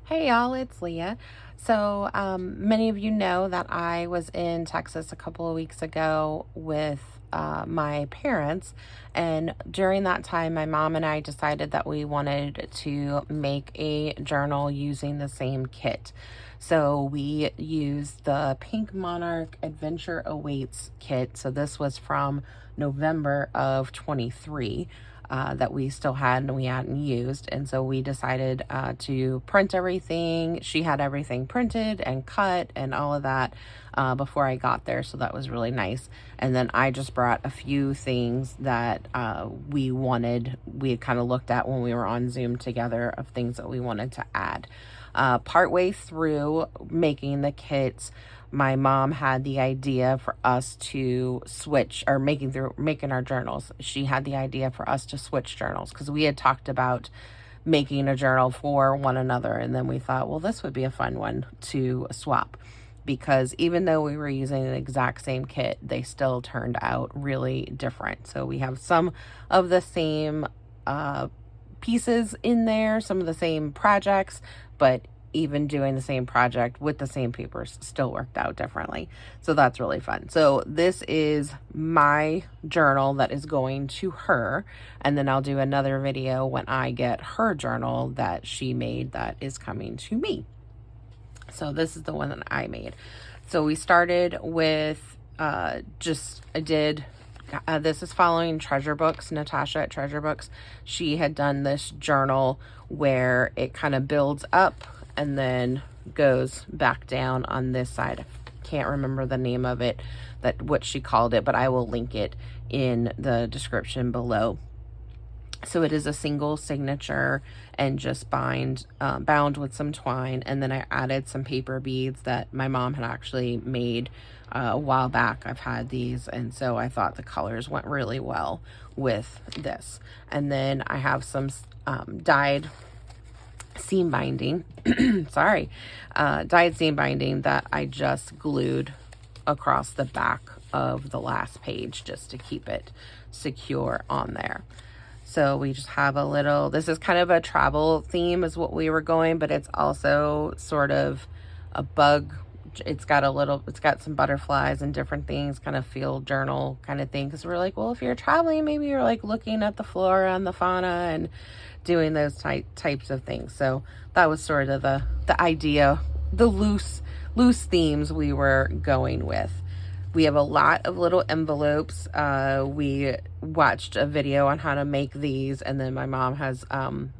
Hey y'all, it's Leah. So, many of you know that I was in Texas a couple of weeks ago with my parents, and during that time, my mom and I decided that we wanted to make a journal using the same kit. So, we used the Pink Monarch Adventure Awaits kit. So, this was from November of 23 that we still had and we hadn't used. And so we decided to print everything. She had everything printed and cut and all of that before I got there. So that was really nice. And then I just brought a few things that we had kind of looked at when we were on Zoom together of things that we wanted to add. Partway through making the kits, my mom had the idea for us to switch, or making our journals. She had the idea for us to switch journals because we had talked about making a journal for one another. And then we thought, well, this would be a fun one to swap, because even though we were using the exact same kit, they still turned out really different. So we have some of the same pieces in there, some of the same projects, but even doing the same project with the same papers still worked out differently. So that's really fun. So this is my journal that is going to her, and then I'll do another video when I get her journal that she made that is coming to me. So this is the one that I made. So we started with this is following Treasure Books, Natasha at Treasure Books. She had done this journal where it kind of builds up and then goes back down on this side. I can't remember the name of it, what she called it, but I will link it in the description below. So it is a single signature and just bound with some twine. And then I added some paper beads that my mom had actually made a while back. I've had these, and so I thought the colors went really well with this. And then I have some dyed seam binding, dyed seam binding that I just glued across the back of the last page just to keep it secure on there. So we just have this is kind of a travel theme is what we were going, but it's also sort of a bug. It's got some butterflies and different things, kind of field journal kind of thing. Cause we're like, well, if you're traveling, maybe you're like looking at the flora and the fauna and doing those types of things. So that was sort of the idea, the loose themes we were going with. We have a lot of little envelopes. We watched a video on how to make these, and then my mom has,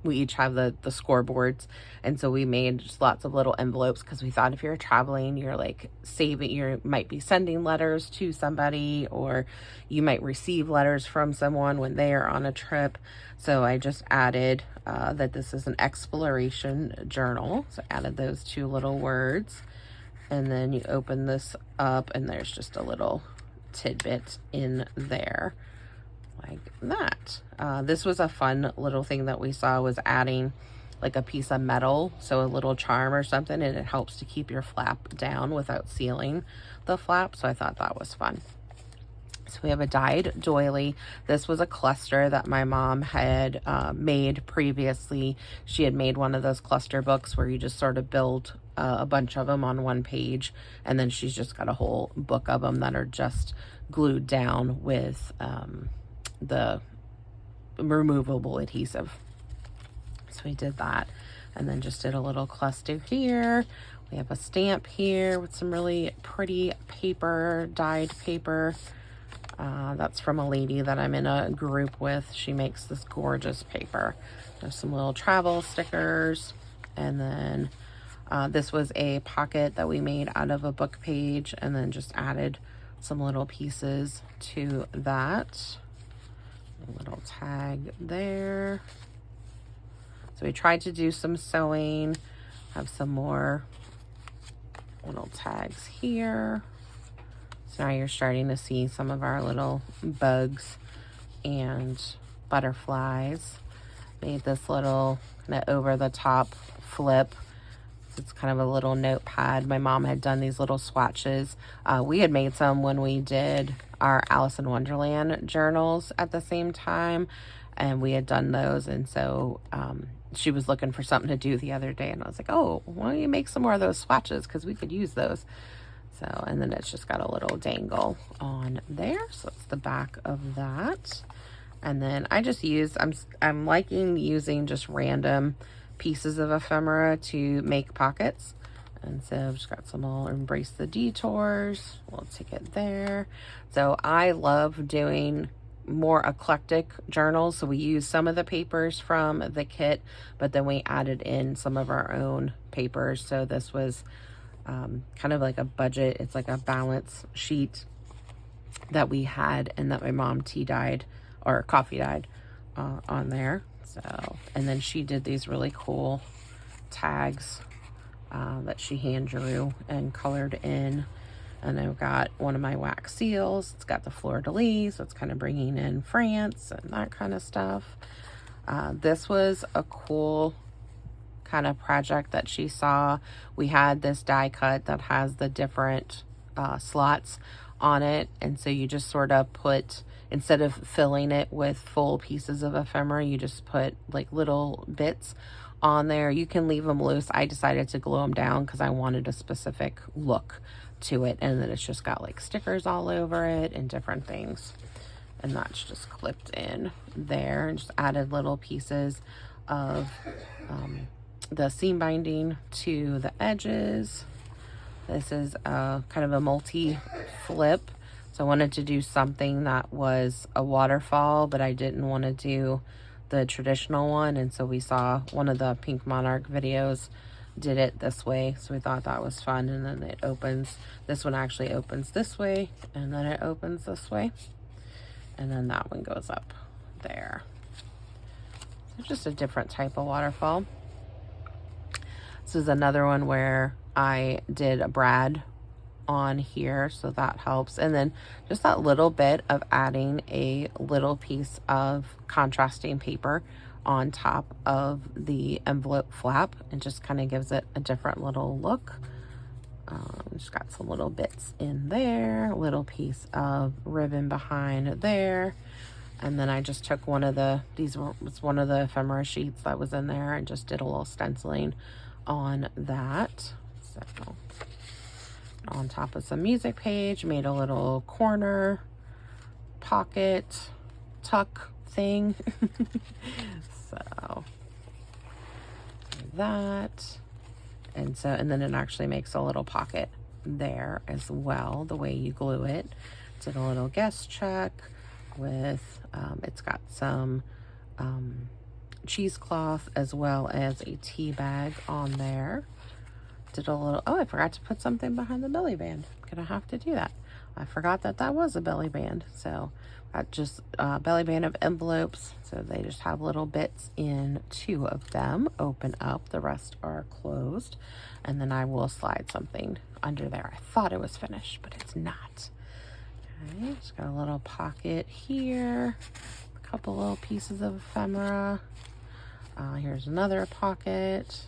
we each have the scoreboards. And so we made just lots of little envelopes because we thought if you're traveling, you're like you might be sending letters to somebody, or you might receive letters from someone when they are on a trip. So I just added that this is an exploration journal. So I added those two little words. And then you open this up and there's just a little tidbit in there like that. This was a fun little thing that we saw, was adding like a piece of metal, so a little charm or something, and it helps to keep your flap down without sealing the flap. So I thought that was fun. So we have a dyed doily. This was a cluster that my mom had made previously. She had made one of those cluster books where you just sort of build a bunch of them on one page, and then she's just got a whole book of them that are just glued down with the removable adhesive. So we did that, and then just did a little cluster here. We have a stamp here with some really pretty paper, dyed paper. That's from a lady that I'm in a group with. She makes this gorgeous paper. There's some little travel stickers, and then this was a pocket that we made out of a book page, and then just added some little pieces to that. A little tag there. So we tried to do some sewing. Have some more little tags here. So now you're starting to see some of our little bugs and butterflies. Made this little kind of over the top flip. It's kind of a little notepad. My mom had done these little swatches. We had made some when we did our Alice in Wonderland journals at the same time. and we had done those. And so she was looking for something to do the other day, and I was like, oh, why don't you make some more of those swatches, because we could use those. So, and then it's just got a little dangle on there. So it's the back of that. And then I just use, I'm liking using just random pieces of ephemera to make pockets. And so I've just got some little Embrace the Detours, little ticket there. So I love doing more eclectic journals. So we use some of the papers from the kit, but then we added in some of our own papers. So this was kind of like a budget. It's like a balance sheet that we had, and that my mom coffee dyed on there. So, and then she did these really cool tags that she hand drew and colored in. And I've got one of my wax seals. It's got the fleur-de-lis, so it's kind of bringing in France and that kind of stuff. This was a cool kind of project that she saw. We had this die cut that has the different slots on it, and so you just sort of put, instead of filling it with full pieces of ephemera, you just put like little bits on there. You can leave them loose. I decided to glue them down because I wanted a specific look to it, and then it's just got like stickers all over it and different things, and that's just clipped in there, and just added little pieces of the seam binding to the edges. This is a kind of a multi-flip, so I wanted to do something that was a waterfall, but I didn't want to do the traditional one, and so we saw one of the Pink Monarch videos did it this way, so we thought that was fun. And then it opens, this one actually opens this way, and then it opens this way, and then that one goes up there. So just a different type of waterfall. This is another one where I did a brad on here, so that helps. And then just that little bit of adding a little piece of contrasting paper on top of the envelope flap, and just kind of gives it a different little look. Just got some little bits in there, a little piece of ribbon behind there. And then I just took one of the, was one of the ephemera sheets that was in there, and just did a little stenciling on that. So on top of some music page, made a little corner pocket tuck thing. So that, and so, and then it actually makes a little pocket there as well, the way you glue it. Did a little guest check with it's got some cheesecloth as well as a tea bag on there. Did a little, oh, I forgot to put something behind the belly band. I'm gonna have to do that. I forgot that that was a belly band. So got just a belly band of envelopes, so they just have little bits in 2 of them. Open up, the rest are closed, and then I will slide something under there. I thought it was finished, but it's not. Okay, just got a little pocket here, a couple little pieces of ephemera. Here's another pocket.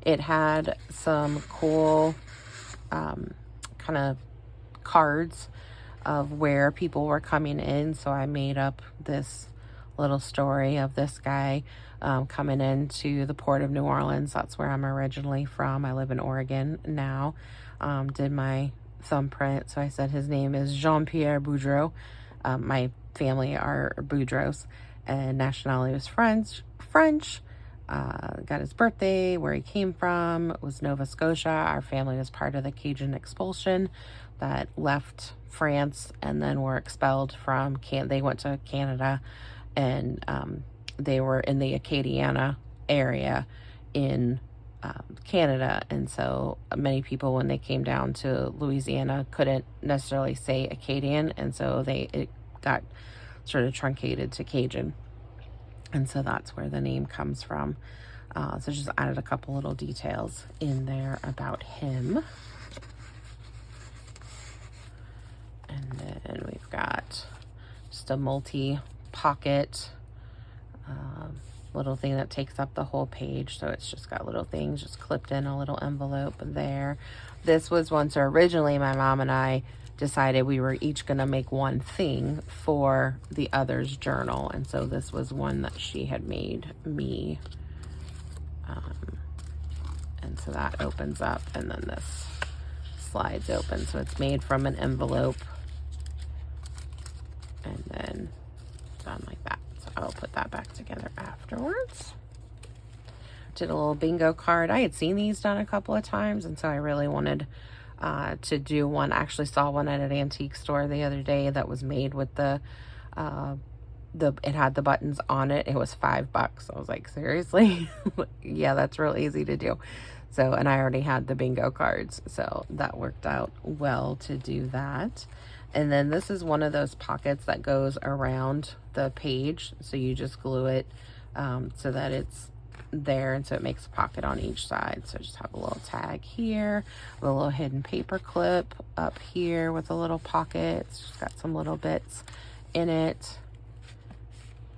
It had some cool kind of cards of where people were coming in, so I made up this little story of this guy coming into the port of New Orleans. That's where I'm originally from. I live in Oregon now. Did my thumbprint, so I said his name is Jean-Pierre Boudreau. My family are Boudreaux, and nationality was French. Got his birthday, where he came from was Nova Scotia. Our family was part of the Cajun expulsion that left France and then were expelled from they went to Canada, and they were in the Acadiana area in Canada. And so many people, when they came down to Louisiana, couldn't necessarily say Acadian, and so it got sort of truncated to Cajun. And so that's where the name comes from. So just added a couple little details in there about him. And then we've got just a multi-pocket little thing that takes up the whole page. So it's just got little things just clipped in a little envelope there. This was once, or originally my mom and I decided we were each going to make one thing for the other's journal. And so this was one that she had made me. And so that opens up, and then this slides open. So it's made from an envelope and then done like that. So I'll put that back together afterwards. Did a little bingo card. I had seen these done a couple of times, and so I really wanted to do one. I actually saw one at an antique store the other day that was made with it had the buttons on it. It was $5. I was like, seriously? Yeah, that's real easy to do. So, and I already had the bingo cards, so that worked out well to do that. And then this is one of those pockets that goes around the page. So you just glue it so that it's there, and so it makes a pocket on each side. So just have a little tag here, a little hidden paper clip up here with a little pocket. It's just got some little bits in it,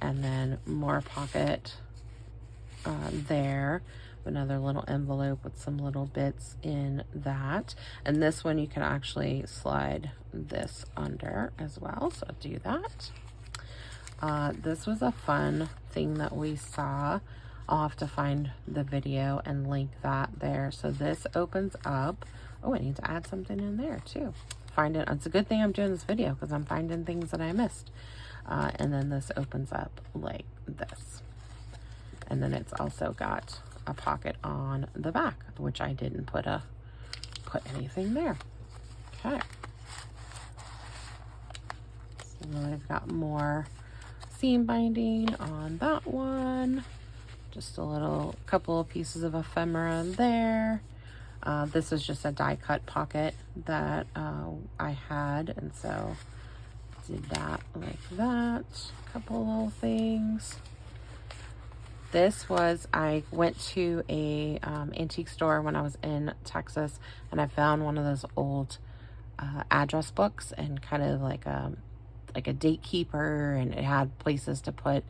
and then more pocket there. Another little envelope with some little bits in that. And this one you can actually slide this under as well, so do that. This was a fun thing that we saw. I'll have to find the video and link that there. So this opens up. Oh, I need to add something in there too. Find it. It's a good thing I'm doing this video because I'm finding things that I missed. And then this opens up like this. And then it's also got a pocket on the back, which I didn't put anything there. Okay. So then I've got more seam binding on that one. Just a couple of pieces of ephemera there. This is just a die cut pocket that I had, and so did that like that. A couple little things. This was, I went to a antique store when I was in Texas, and I found one of those old address books, and kind of like a date keeper, and it had places to put,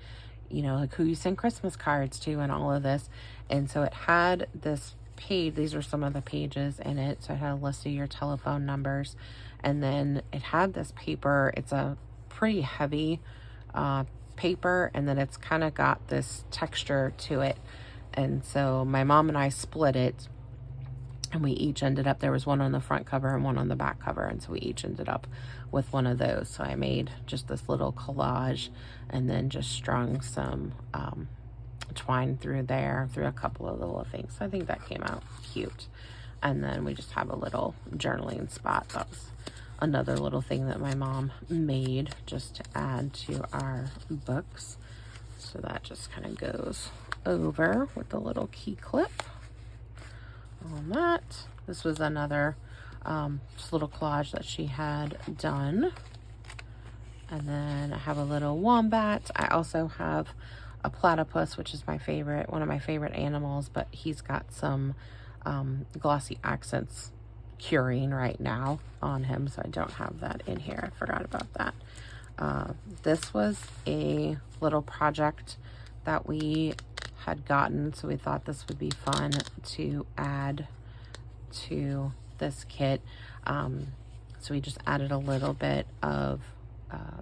you know, like who you send Christmas cards to and all of this. And so it had this page. These are some of the pages in it. So it had a list of your telephone numbers, and then it had this paper. It's a pretty heavy paper, and then it's kind of got this texture to it. And so my mom and I split it, and we each ended up, there was one on the front cover and one on the back cover, and so we each ended up with one of those. So I made just this little collage, and then just strung some twine through there, through a couple of little things. So I think that came out cute. And then we just have a little journaling spot. That was another little thing that my mom made just to add to our books. So that just kind of goes over with a little key clip on that. This was another just little collage that she had done. And then I have a little wombat. I also have a platypus, which is my favorite, one of my favorite animals, but he's got some glossy accents curing right now on him, so I don't have that in here. I forgot about that. This was a little project that we had gotten, so we thought this would be fun to add to this kit. So we just added a little bit of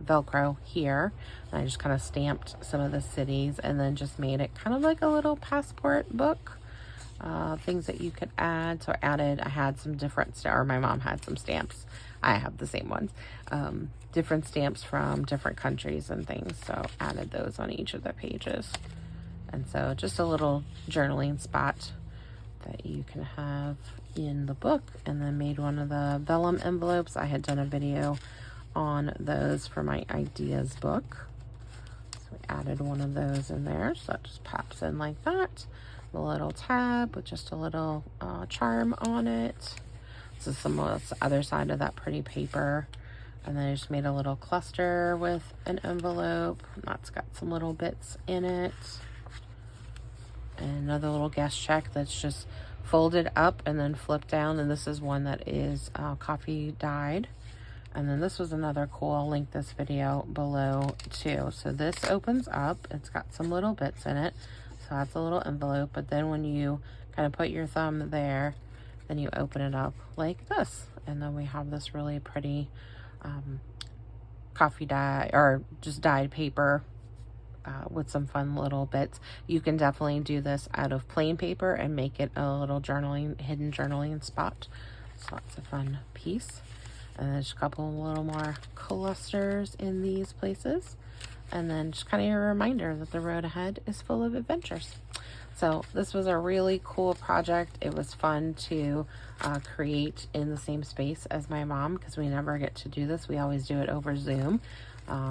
Velcro here, and I just kind of stamped some of the cities, and then just made it kind of like a little passport book. Things that you could add. So I had some different, or my mom had some stamps. I have the same ones. Different stamps from different countries and things. So added those on each of the pages. And so just a little journaling spot that you can have in the book. And then made one of the vellum envelopes. I had done a video on those for my ideas book. So we added one of those in there. So that just pops in like that. A little tab with just a little charm on it. This is some of the other side of that pretty paper. And then I just made a little cluster with an envelope. That's got some little bits in it. And another little guest check that's just folded up and then flipped down. And this is one that is coffee dyed. And then this was another cool, I'll link this video below too. So this opens up, it's got some little bits in it. So that's a little envelope, but then when you kind of put your thumb there, then you open it up like this. And then we have this really pretty coffee dye, or just dyed paper with some fun little bits. You can definitely do this out of plain paper and make it a little journaling, hidden journaling spot. So that's a fun piece. And then just a couple little more clusters in these places. And then just kind of a reminder that the road ahead is full of adventures. So this was a really cool project. It was fun to create in the same space as my mom, because we never get to do this. We always do it over Zoom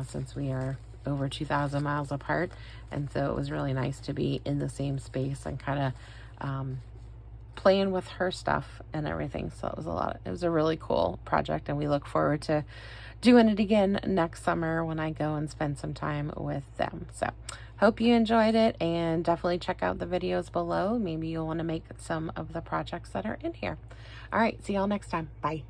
since we are over 2,000 miles apart. And so it was really nice to be in the same space and kind of playing with her stuff and everything. So it was a really cool project, and we look forward to doing it again next summer when I go and spend some time with them. So hope you enjoyed it, and definitely check out the videos below. Maybe you'll want to make some of the projects that are in here. All right, see y'all next time. Bye.